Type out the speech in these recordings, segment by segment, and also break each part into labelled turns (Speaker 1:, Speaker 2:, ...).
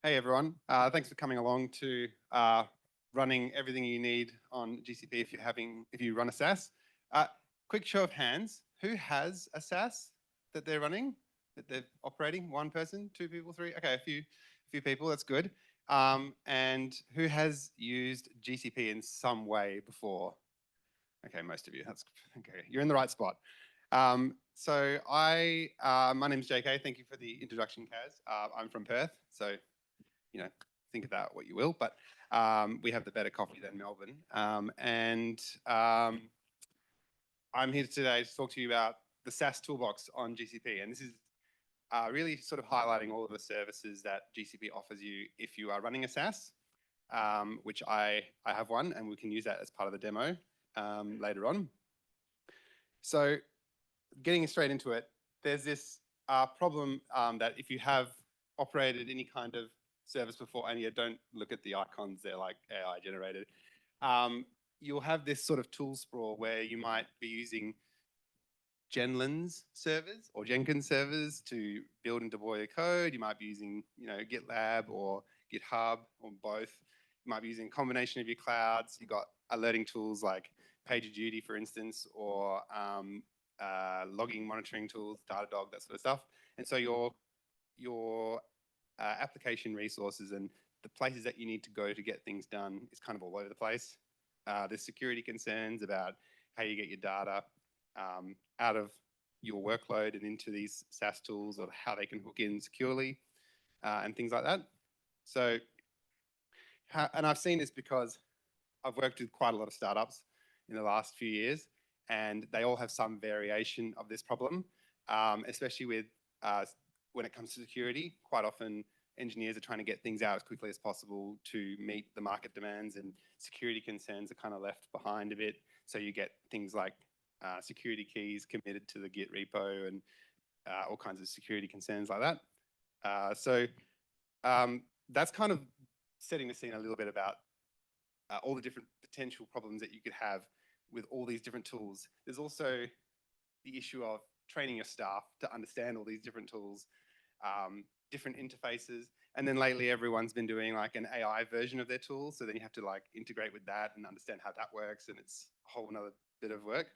Speaker 1: Hey everyone, thanks for coming along to running everything you need on GCP if you run a SaaS. Quick show of hands, who has a SaaS that they're running, that they're operating? One person, two people, three? Okay, a few people, that's good. And who has used GCP in some way before? Okay, most of you, that's okay. You're in the right spot. My name's JK. Thank you for the introduction, Kaz. I'm from Perth, so think of that what you will, but we have the better coffee than Melbourne. I'm here today to talk to you about the SaaS Toolbox on GCP, and this is really sort of highlighting all of the services that GCP offers you if you are running a SaaS, which I have one, and we can use that as part of the demo later on. So getting straight into it, there's this problem that if you have operated any kind of service before, and you don't look at the icons, they're like AI generated, you'll have this sort of tool sprawl where you might be using Genlin's servers or Jenkins servers to build and deploy your code. You might be using, GitLab or GitHub or both. You might be using a combination of your clouds. You've got alerting tools like PagerDuty, for instance, or logging monitoring tools, Datadog, that sort of stuff. And so your application resources and the places that you need to go to get things done is kind of all over the place. There's security concerns about how you get your data out of your workload and into these SaaS tools, or how they can hook in securely and things like that. So, and I've seen this because I've worked with quite a lot of startups in the last few years, and they all have some variation of this problem, especially with when it comes to security. Quite often engineers are trying to get things out as quickly as possible to meet the market demands, and security concerns are kind of left behind a bit. So you get things like security keys committed to the Git repo and all kinds of security concerns like that. So that's kind of setting the scene a little bit about all the different potential problems that you could have with all these different tools. There's also the issue of training your staff to understand all these different tools, different interfaces. And then lately everyone's been doing like an AI version of their tool. So then you have to like integrate with that and understand how that works. And it's a whole nother bit of work.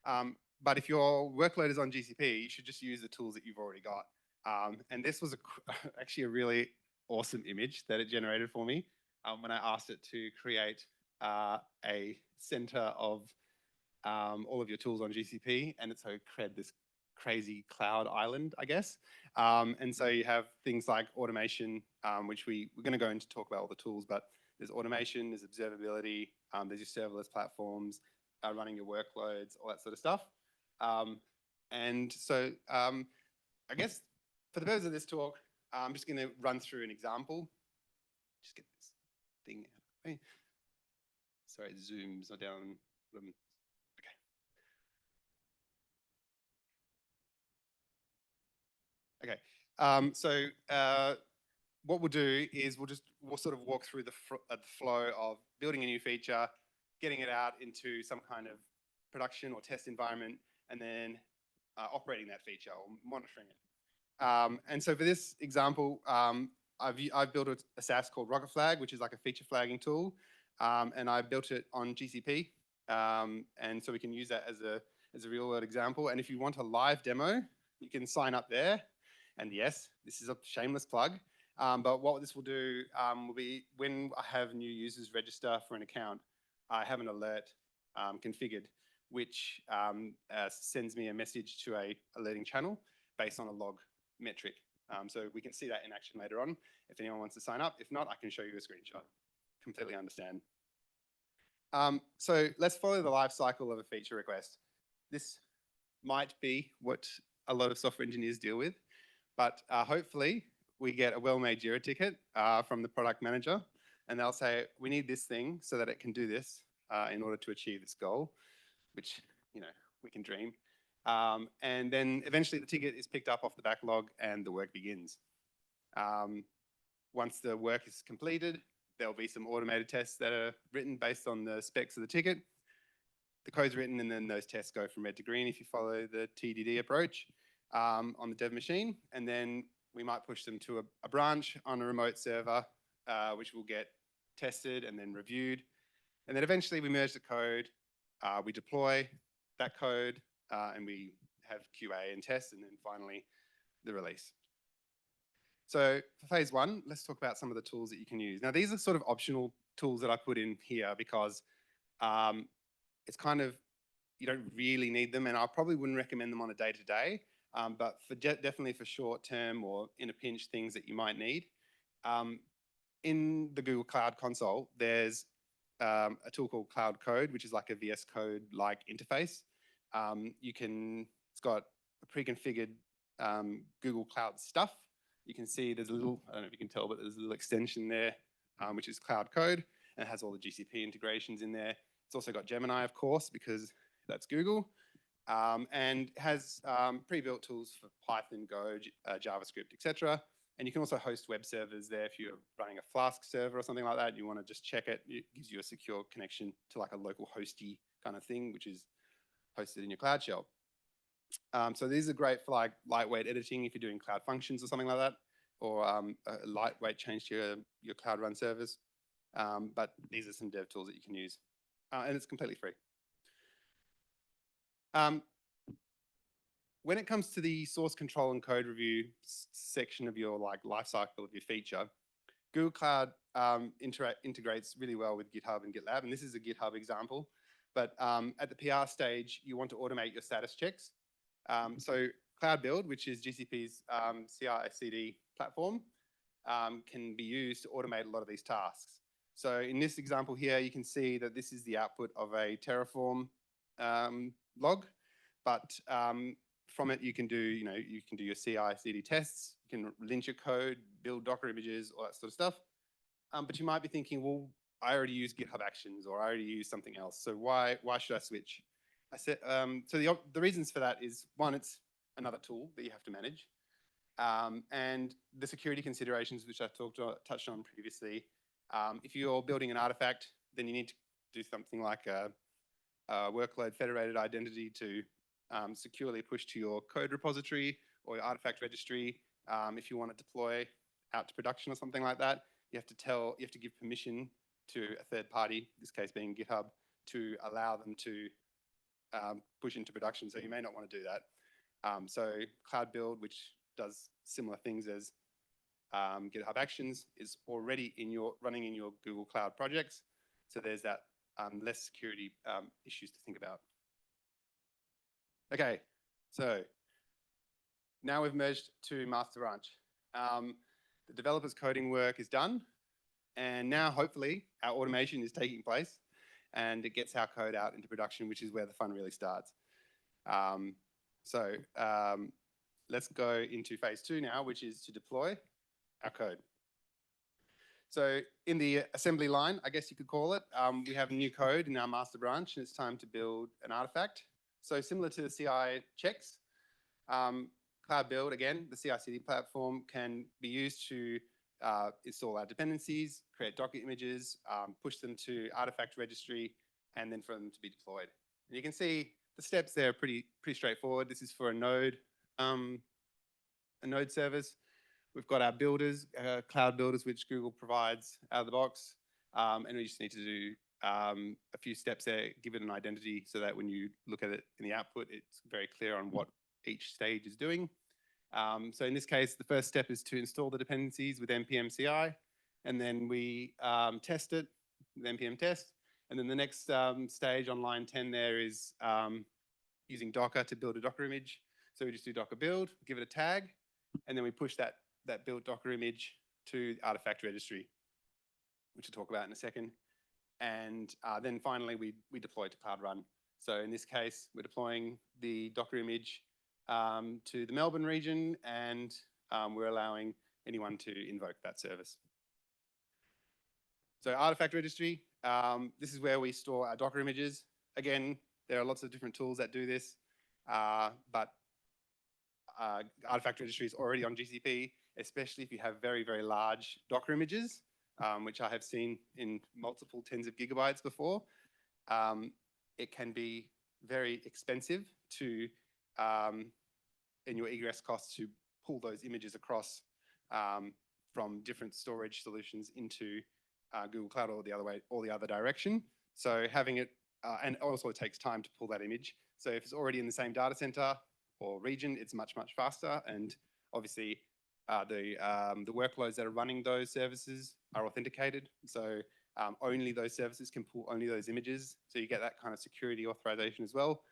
Speaker 1: But if your workload is on GCP, you should just use the tools that you've already got. And this was actually a really awesome image that it generated for me when I asked it to create a center of all of your tools on GCP, and it so created this crazy cloud island, I guess. And so you have things like automation, which we're going to go into talk about all the tools, but there's automation, there's observability, there's your serverless platforms, running your workloads, all that sort of stuff. And so I guess for the purpose of this talk, I'm just going to run through an example. Just get this thing out of the way. Sorry, Zoom's not down. Okay. So what we'll do is we'll sort of walk through the flow of building a new feature, getting it out into some kind of production or test environment, and then operating that feature or monitoring it. And so for this example, I've built a SaaS called Rocket Flag, which is like a feature flagging tool, and I built it on GCP, and so we can use that as a real world example. And if you want a live demo, you can sign up there. And yes, this is a shameless plug, but what this will do will be when I have new users register for an account, I have an alert configured, which sends me a message to a alerting channel based on a log metric. So we can see that in action later on if anyone wants to sign up. If not, I can show you a screenshot. Completely understand. So let's follow the life cycle of a feature request. This might be what a lot of software engineers deal with, but hopefully we get a well-made Jira ticket from the product manager, and they'll say, we need this thing so that it can do this in order to achieve this goal, which, we can dream. And then eventually the ticket is picked up off the backlog and the work begins. Once the work is completed, there'll be some automated tests that are written based on the specs of the ticket. The code's written, and then those tests go from red to green if you follow the TDD approach on the dev machine. And then we might push them to a branch on a remote server, which will get tested and then reviewed. And then eventually we merge the code, we deploy that code, and we have QA and test, and then finally the release. So for phase one, let's talk about some of the tools that you can use. Now, these are sort of optional tools that I put in here because it's kind of, you don't really need them, and I probably wouldn't recommend them on a day-to-day, but for definitely for short-term or in a pinch things that you might need. In the Google Cloud Console, there's a tool called Cloud Code, which is like a VS Code-like interface. It's got a pre-configured Google Cloud stuff. You can see there's a little, I don't know if you can tell, but there's a little extension there, which is Cloud Code, and it has all the GCP integrations in there. It's also got Gemini, of course, because that's Google, and has pre-built tools for Python, Go, JavaScript, etc. And you can also host web servers there if you're running a Flask server or something like that. You want to just check it. It gives you a secure connection to like a local hosty kind of thing, which is hosted in your Cloud Shell. So these are great for like lightweight editing if you're doing Cloud Functions or something like that, or a lightweight change to your Cloud Run servers. But these are some dev tools that you can use, and it's completely free. When it comes to the source control and code review section of your lifecycle of your feature, Google Cloud integrates really well with GitHub and GitLab, and this is a GitHub example. But at the PR stage, you want to automate your status checks. So Cloud Build, which is GCP's CI/CD platform, can be used to automate a lot of these tasks. So in this example here, you can see that this is the output of a Terraform log, but from it you can do your CI/CD tests, you can lint your code, build Docker images, all that sort of stuff. But you might be thinking, well, I already use GitHub Actions, or I already use something else. So why should I switch? I said, so the reasons for that is, one, it's another tool that you have to manage, and the security considerations which I touched on previously. If you're building an artifact, then you need to do something like a workload federated identity to securely push to your code repository or your artifact registry. If you want to deploy out to production or something like that, you have to give permission to a third party, in this case being GitHub, to allow them to push into production. So you may not want to do that. So Cloud Build, which does similar things as GitHub Actions, is already running in your Google Cloud projects. So there's that less security issues to think about. Okay, so now we've merged to master branch. The developer's coding work is done, and now hopefully our automation is taking place and it gets our code out into production, which is where the fun really starts. Let's go into phase two now, which is to deploy our code. So in the assembly line, I guess you could call it, we have new code in our master branch, and it's time to build an artifact. So similar to the CI checks, Cloud Build, again, the CI/CD platform can be used to install our dependencies, create Docker images, push them to artifact registry, and then for them to be deployed. And you can see the steps there are pretty straightforward. This is for a node service. We've got our builders, cloud builders, which Google provides out of the box, and we just need to do a few steps there, give it an identity so that when you look at it in the output, it's very clear on what each stage is doing. So in this case, the first step is to install the dependencies with npm CI, and then we test it with npm test. And then the next stage on line 10 there is using Docker to build a Docker image. So we just do Docker build, give it a tag, and then we push that built Docker image to the artifact registry, which we'll talk about in a second. And then finally, we deploy to Cloud Run. So in this case, we're deploying the Docker image to the Melbourne region, and we're allowing anyone to invoke that service. So artifact registry, this is where we store our Docker images. Again, there are lots of different tools that do this, but artifact registry is already on GCP, especially if you have very, very large Docker images, which I have seen in multiple tens of gigabytes before. It can be very expensive to, in your egress costs, to pull those images across from different storage solutions into Google Cloud or the other way, or the other direction. So having it, and also it takes time to pull that image. So if it's already in the same data center or region, it's much, much faster. And obviously the workloads that are running those services are authenticated. So only those services can pull only those images. So you get that kind of security authorization as well.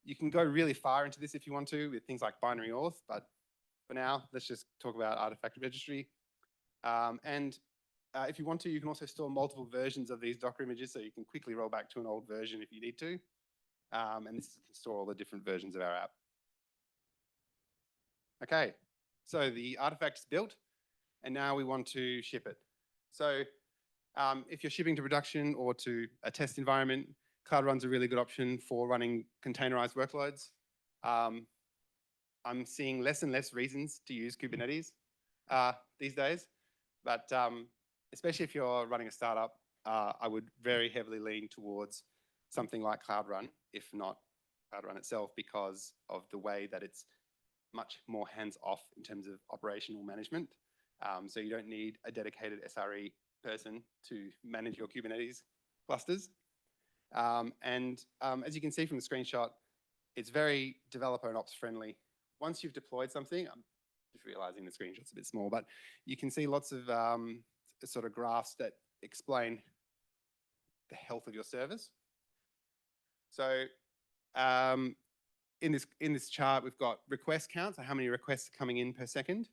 Speaker 1: You can go really far into this if you want to with things like binary auth, but for now, let's just talk about artifact registry. If you want to, you can also store multiple versions of these Docker images, so you can quickly roll back to an old version if you need to. And this can store all the different versions of our app. Okay, so the artifact is built, and now we want to ship it. So if you're shipping to production or to a test environment, Cloud Run's a really good option for running containerized workloads. I'm seeing less and less reasons to use Kubernetes these days, but especially if you're running a startup, I would very heavily lean towards something like Cloud Run, if not Cloud Run itself, because of the way that it's much more hands-off in terms of operational management. So you don't need a dedicated SRE person to manage your Kubernetes clusters. As you can see from the screenshot, it's very developer and ops friendly. Once you've deployed something, I'm just realizing the screenshot's a bit small, but you can see lots of sort of graphs that explain the health of your service. So in this chart, we've got request counts, so how many requests are coming in per second.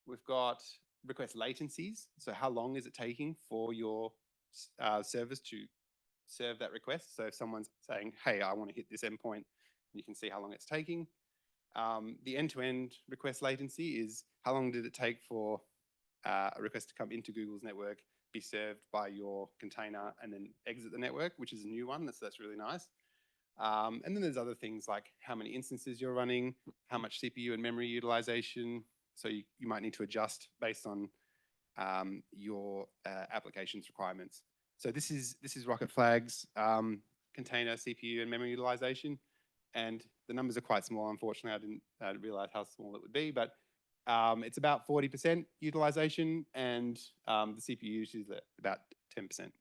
Speaker 1: We've got request latencies, so how long is it taking for your service to serve that request. So if someone's saying, hey, I want to hit this endpoint, you can see how long it's taking. The end-to-end request latency is how long did it take for a request to come into Google's network, be served by your container, and then exit the network, which is a new one. That's really nice. And then there's other things like how many instances you're running, how much CPU and memory utilization. So you might need to adjust based on your application's requirements. So this is Rocket Flag's container CPU and memory utilization, and the numbers are quite small. Unfortunately, I didn't realize how small it would be, but it's about 40% utilization, and the CPU usage is about 10%.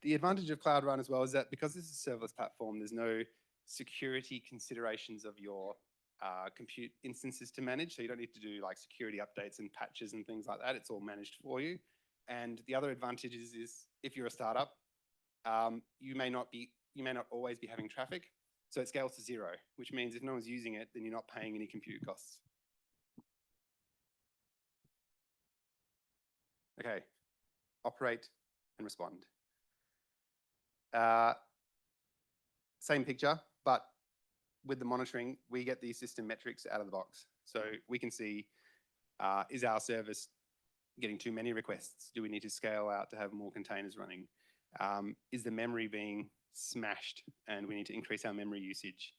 Speaker 1: The advantage of Cloud Run as well is that because this is a serverless platform, there's no security considerations of your compute instances to manage. So you don't need to do like security updates and patches and things like that. It's all managed for you. And the other advantage is if you're a startup, you may not always be having traffic. So it scales to 0, which means if no one's using it, then you're not paying any compute costs. Okay, operate and respond. Same picture, but with the monitoring, we get these system metrics out of the box. So we can see, is our service getting too many requests? Do we need to scale out to have more containers running? Is the memory being smashed and we need to increase our memory usage?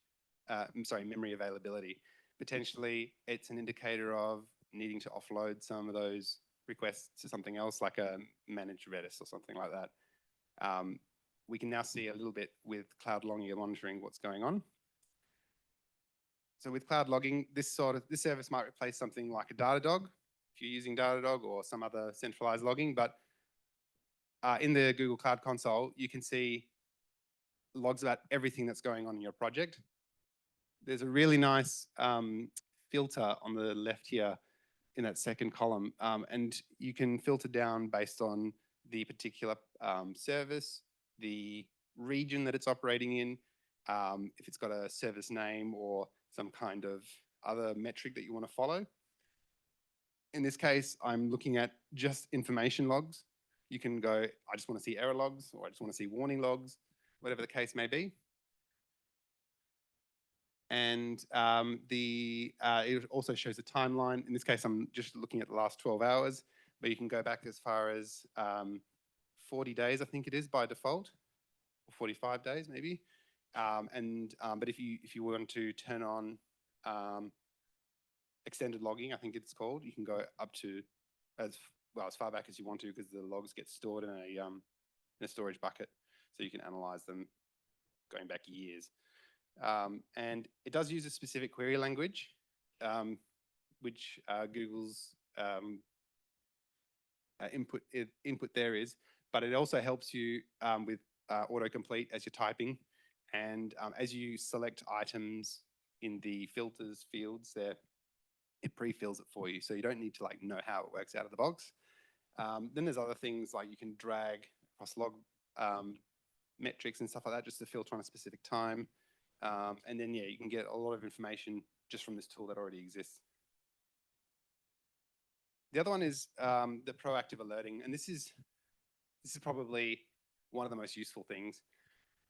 Speaker 1: Memory availability. Potentially, it's an indicator of needing to offload some of those requests to something else, like a managed Redis or something like that. We can now see a little bit with cloud logging and monitoring what's going on. So with cloud logging, this service might replace something like a Datadog, if you're using Datadog or some other centralized logging, but in the Google Cloud Console, you can see logs about everything that's going on in your project. There's a really nice filter on the left here in that second column, and you can filter down based on the particular service, the region that it's operating in, if it's got a service name or some kind of other metric that you want to follow. In this case, I'm looking at just information logs. You can go, I just want to see error logs, or I just want to see warning logs, whatever the case may be. And it also shows a timeline. In this case, I'm just looking at the last 12 hours, but you can go back as far as 40 days, I think it is by default, or 45 days maybe. But if you want to turn on extended logging, I think it's called, you can go up to as far back as you want to, because the logs get stored in a storage bucket, so you can analyze them going back years. And it does use a specific query language, which Google's input there is, but it also helps you with autocomplete as you're typing, and as you select items in the filters fields there, it pre-fills it for you, so you don't need to like know how it works out of the box. Then there's other things like you can drag across log metrics and stuff like that just to filter on a specific time. And then, yeah, you can get a lot of information just from this tool that already exists. The other one is the proactive alerting. And this is probably one of the most useful things,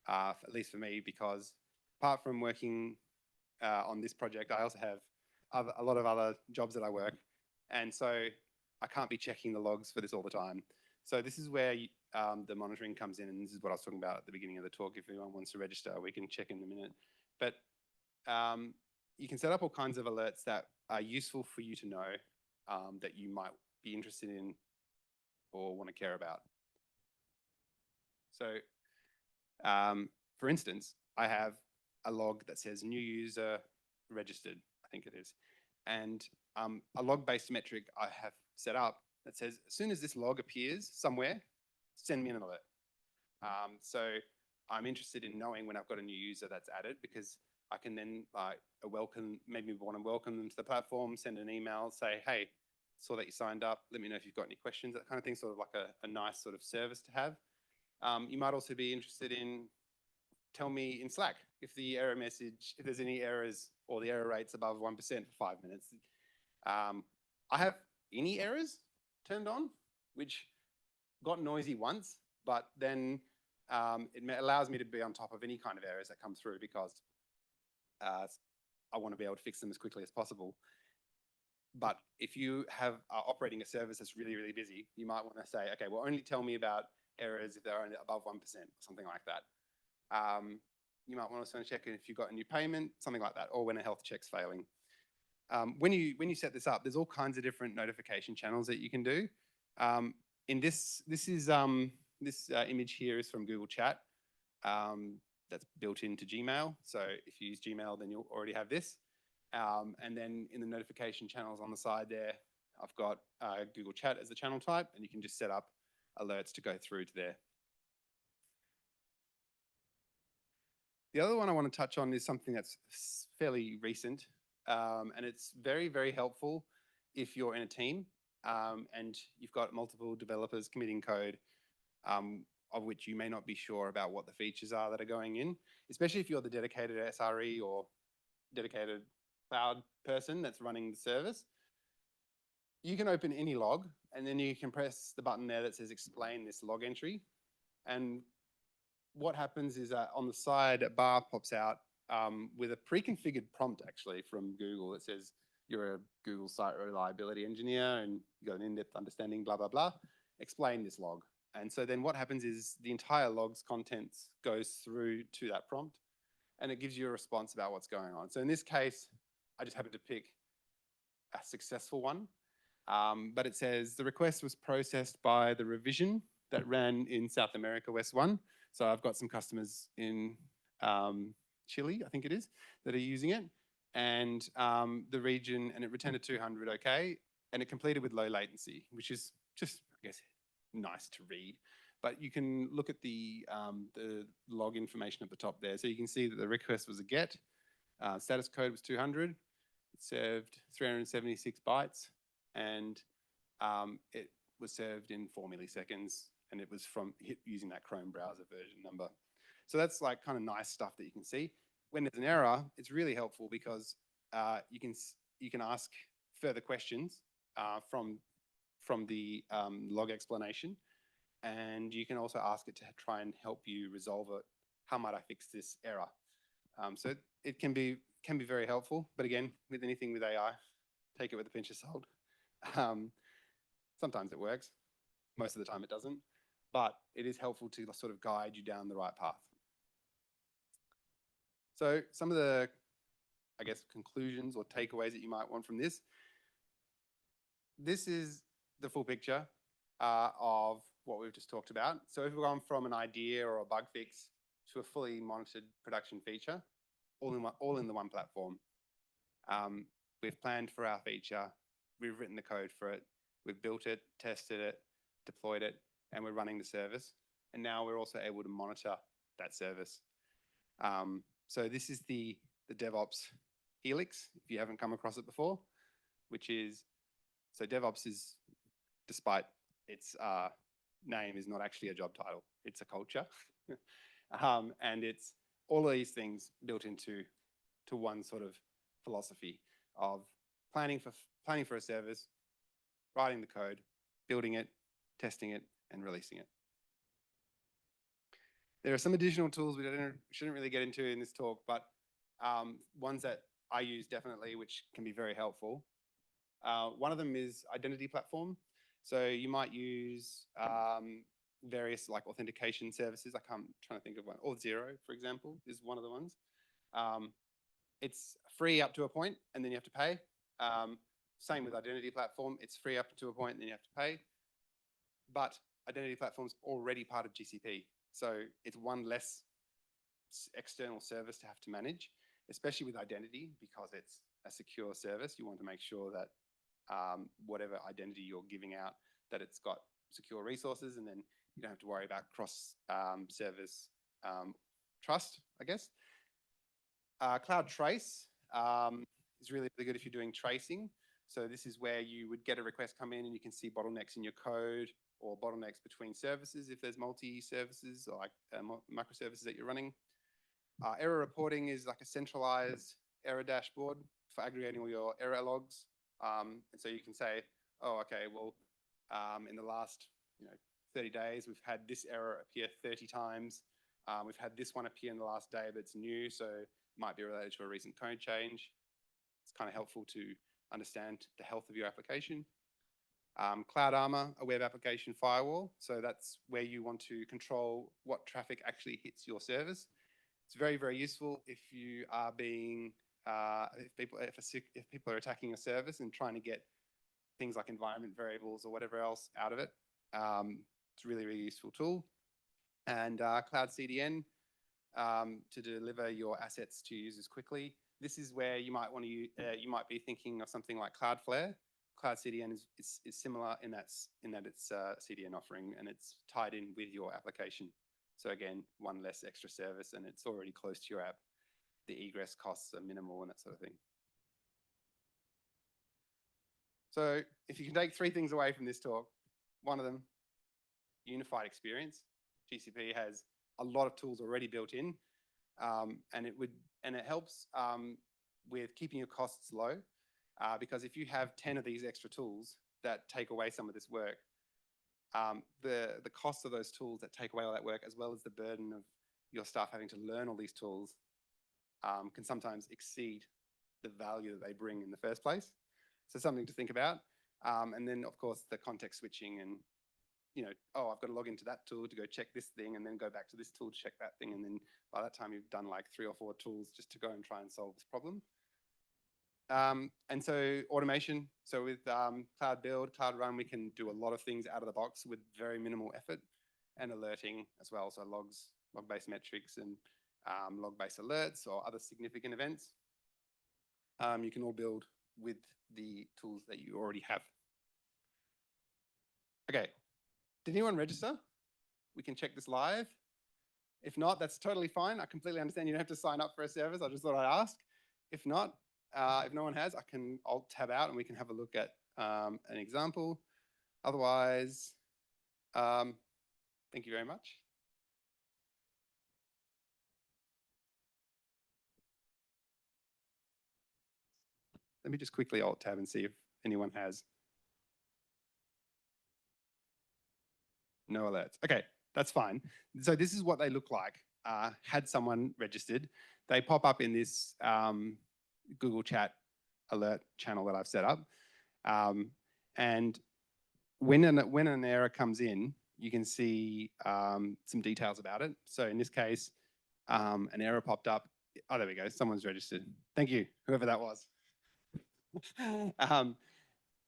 Speaker 1: at least for me, because apart from working on this project, I also have a lot of other jobs that I work. And so I can't be checking the logs for this all the time. So this is where the monitoring comes in, and this is what I was talking about at the beginning of the talk. If anyone wants to register, we can check in a minute. But you can set up all kinds of alerts that are useful for you to know that you might be interested in or want to care about. So for instance, I have a log that says new user registered, I think it is. And a log-based metric I have set up that says, as soon as this log appears somewhere, send me an alert. So I'm interested in knowing when I've got a new user that's added, because I can then maybe want to welcome them to the platform, send an email, say, hey, saw that you signed up, let me know if you've got any questions, that kind of thing, sort of like a nice sort of service to have. You might also be interested in, tell me in Slack if the error message, if there's any errors or the error rate's above 1% for 5 minutes. I have any errors turned on, which got noisy once, but then it allows me to be on top of any kind of errors that come through, because I want to be able to fix them as quickly as possible. But if you have operating a service that's really, really busy, you might want to say, okay, well, only tell me about errors if they're only above 1%, or something like that. You might want to check if you've got a new payment, something like that, or when a health check's failing. When you set this up, there's all kinds of different notification channels that you can do. In this image here is from Google Chat. That's built into Gmail. So if you use Gmail, then you'll already have this. And then in the notification channels on the side there, I've got Google Chat as the channel type, and you can just set up alerts to go through to there. The other one I want to touch on is something that's fairly recent, and it's very, very helpful if you're in a team and you've got multiple developers committing code, of which you may not be sure about what the features are that are going in, especially if you're the dedicated SRE or dedicated cloud person that's running the service. You can open any log, and then you can press the button there that says explain this log entry. And what happens is that on the side, a bar pops out with a pre-configured prompt actually from Google that says you're a Google site reliability engineer and you've got an in-depth understanding, blah, blah, blah. Explain this log. And so then what happens is the entire log's contents goes through to that prompt, and it gives you a response about what's going on. So in this case, I just happened to pick a successful one, but it says the request was processed by the revision that ran in South America West 1. So I've got some customers in Chile, I think it is, that are using it, and the region, and it returned a 200 okay, and it completed with low latency, which is just, I guess, nice to read. But you can look at the log information at the top there. So you can see that the request was a GET, status code was 200, it served 376 bytes, and it was served in 4 milliseconds, and it was from using that Chrome browser version number. So that's like kind of nice stuff that you can see. When there's an error, it's really helpful because you can ask further questions from the log explanation, and you can also ask it to try and help you resolve it. How might I fix this error? So it can be very helpful, but again, with anything with AI, take it with a pinch of salt. Sometimes it works, most of the time it doesn't, but it is helpful to sort of guide you down the right path. So some of the, I guess, conclusions or takeaways that you might want from this. This is the full picture of what we've just talked about. So if we've gone from an idea or a bug fix to a fully monitored production feature, all in the one platform. We've planned for our feature, we've written the code for it, we've built it, tested it, deployed it, and we're running the service. And now we're also able to monitor that service. So this is the DevOps helix, if you haven't come across it before, which is, so DevOps is, despite its name, is not actually a job title, it's a culture. And it's all of these things built into one sort of philosophy of planning for a service, writing the code, building it, testing it, and releasing it. There are some additional tools we shouldn't really get into in this talk, but ones that I use definitely, which can be very helpful. One of them is identity platform. So you might use various like authentication services. I'm trying to think of one. Auth0, for example, is one of the ones. It's free up to a point, and then you have to pay. Same with identity platform. It's free up to a point, and then you have to pay. But identity platform's already part of GCP. So it's one less external service to have to manage, especially with identity, because it's a secure service. You want to make sure that whatever identity you're giving out, that it's got secure resources, and then you don't have to worry about cross service trust, I guess. Cloud Trace is really, really good if you're doing tracing. So this is where you would get a request come in and you can see bottlenecks in your code or bottlenecks between services if there's multi-services or like microservices that you're running. Error reporting is like a centralized error dashboard for aggregating all your error logs. And so you can say, oh, okay, well, in the last 30 days, we've had this error appear 30 times. We've had this one appear in the last day, but it's new, so it might be related to a recent code change. It's kind of helpful to understand the health of your application. Cloud Armor, a web application firewall. So that's where you want to control what traffic actually hits your service. It's very, very useful if you are being, if people are attacking a service and trying to get things like environment variables or whatever else out of it. It's a really, really useful tool. And Cloud CDN to deliver your assets to users quickly. This is where you might want to you might be thinking of something like Cloudflare. Cloud CDN is similar in that it's a CDN offering and it's tied in with your application. So again, one less extra service and it's already close to your app. The egress costs are minimal and that sort of thing. So if you can take 3 things away from this talk, one of them, unified experience. GCP has a lot of tools already built in, and it helps with keeping your costs low, because if you have 10 of these extra tools that take away some of this work, the cost of those tools that take away all that work, as well as the burden of your staff having to learn all these tools, can sometimes exceed the value that they bring in the first place. So something to think about. And then of course the context switching and, oh, I've got to log into that tool to go check this thing and then go back to this tool to check that thing. And then by that time you've done like 3 or 4 tools just to go and try and solve this problem. And so automation. So with Cloud Build, Cloud Run, we can do a lot of things out of the box with very minimal effort, and alerting as well. So logs, log-based metrics and log-based alerts or other significant events. You can all build with the tools that you already have. Okay, did anyone register? We can check this live. If not, that's totally fine. I completely understand you don't have to sign up for a service. I just thought I'd ask. If not, if no one has, I'll tab out and we can have a look at an example. Otherwise, thank you very much. Let me just quickly alt tab and see if anyone has. No alerts. Okay, that's fine. So this is what they look like. Had someone registered, they pop up in this Google Chat alert channel that I've set up. And when an error comes in, you can see some details about it. So in this case, an error popped up. Oh, there we go. Someone's registered. Thank you, whoever that was.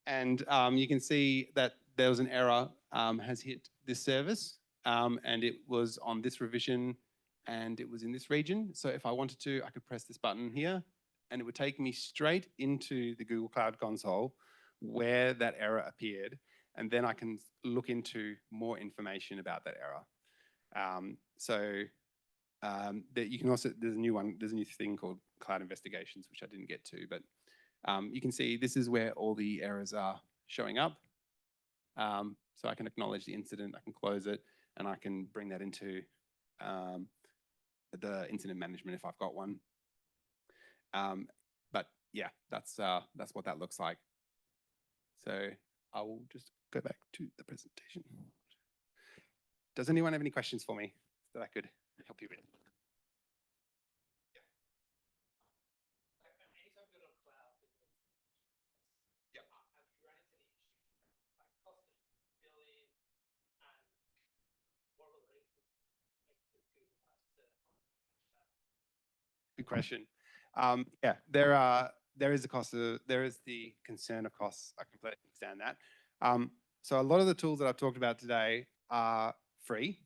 Speaker 1: And you can see that there was an error has hit this service, and it was on this revision, and it was in this region. So if I wanted to, I could press this button here, and it would take me straight into the Google Cloud Console where that error appeared, and then I can look into more information about that error. That you can also, there's a new thing called Cloud Investigations, which I didn't get to, but you can see this is where all the errors are showing up. So I can acknowledge the incident, I can close it, and I can bring that into the incident management if I've got one. But yeah, that's what that looks like. So I will just go back to the presentation. Does anyone have any questions for me that I could help you with? Good question. Yeah, there is a cost there is the concern of costs. I completely understand that. So a lot of the tools that I've talked about today are free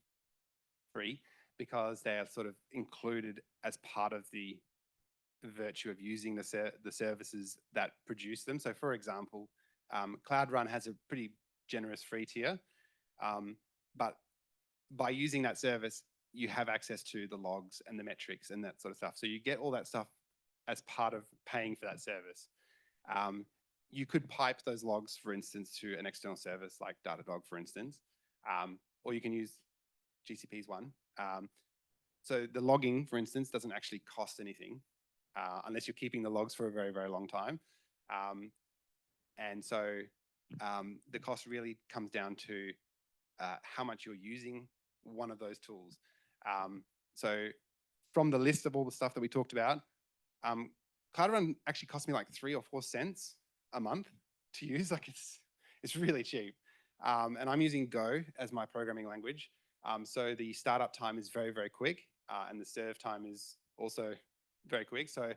Speaker 1: because they are sort of included as part of the virtue of using the services that produce them. So for example, Cloud Run has a pretty generous free tier, but by using that service, you have access to the logs and the metrics and that sort of stuff. So you get all that stuff as part of paying for that service. You could pipe those logs, for instance, to an external service like Datadog, for instance, or you can use GCP's one. So the logging, for instance, doesn't actually cost anything unless you're keeping the logs for a very, very long time. And so the cost really comes down to how much you're using one of those tools. So from the list of all the stuff that we talked about, Cloud Run actually cost me like 3 or 4 cents a month to use. Like it's really cheap. And I'm using Go as my programming language. So the startup time is very, very quick, and the serve time is also very quick. So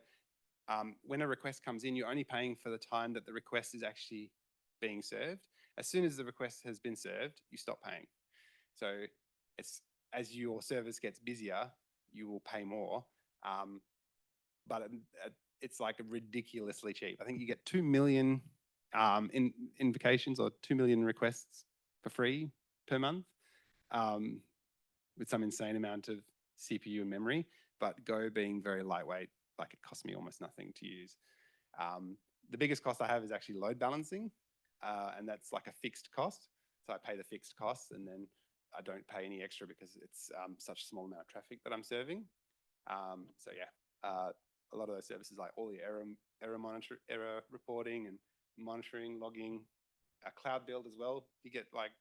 Speaker 1: when a request comes in, you're only paying for the time that the request is actually being served. As soon as the request has been served, you stop paying. So it's, as your service gets busier, you will pay more. But it's like ridiculously cheap. I think you get 2 million invocations or 2 million requests for free per month, with some insane amount of CPU and memory, but Go being very lightweight, like it costs me almost nothing to use. The biggest cost I have is actually load balancing, and that's like a fixed cost. So I pay the fixed cost and then I don't pay any extra because it's such a small amount of traffic that I'm serving. So yeah, a lot of those services, like all the error reporting and monitoring, logging, Cloud Build as well. You get like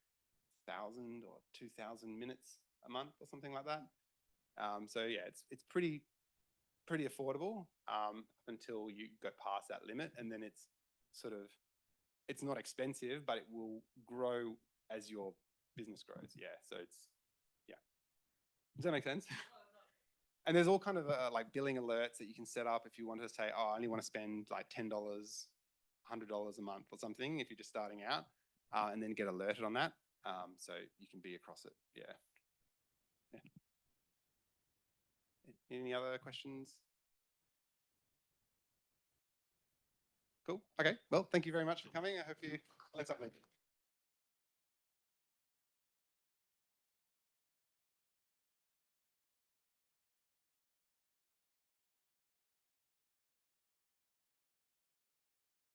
Speaker 1: 1,000 or 2,000 minutes a month or something like that. So yeah, it's pretty affordable until you go past that limit, and then it's sort of, it's not expensive, but it will grow as your business grows. Yeah, so it's, yeah. Does that make sense? And there's all kind of like billing alerts that you can set up if you want to say, oh, I only want to spend like $10, $100 a month or something if you're just starting out, and then get alerted on that. So you can be across it. Yeah. Any other questions? Cool. Okay. Well, thank you very much for coming. I hope you learned something.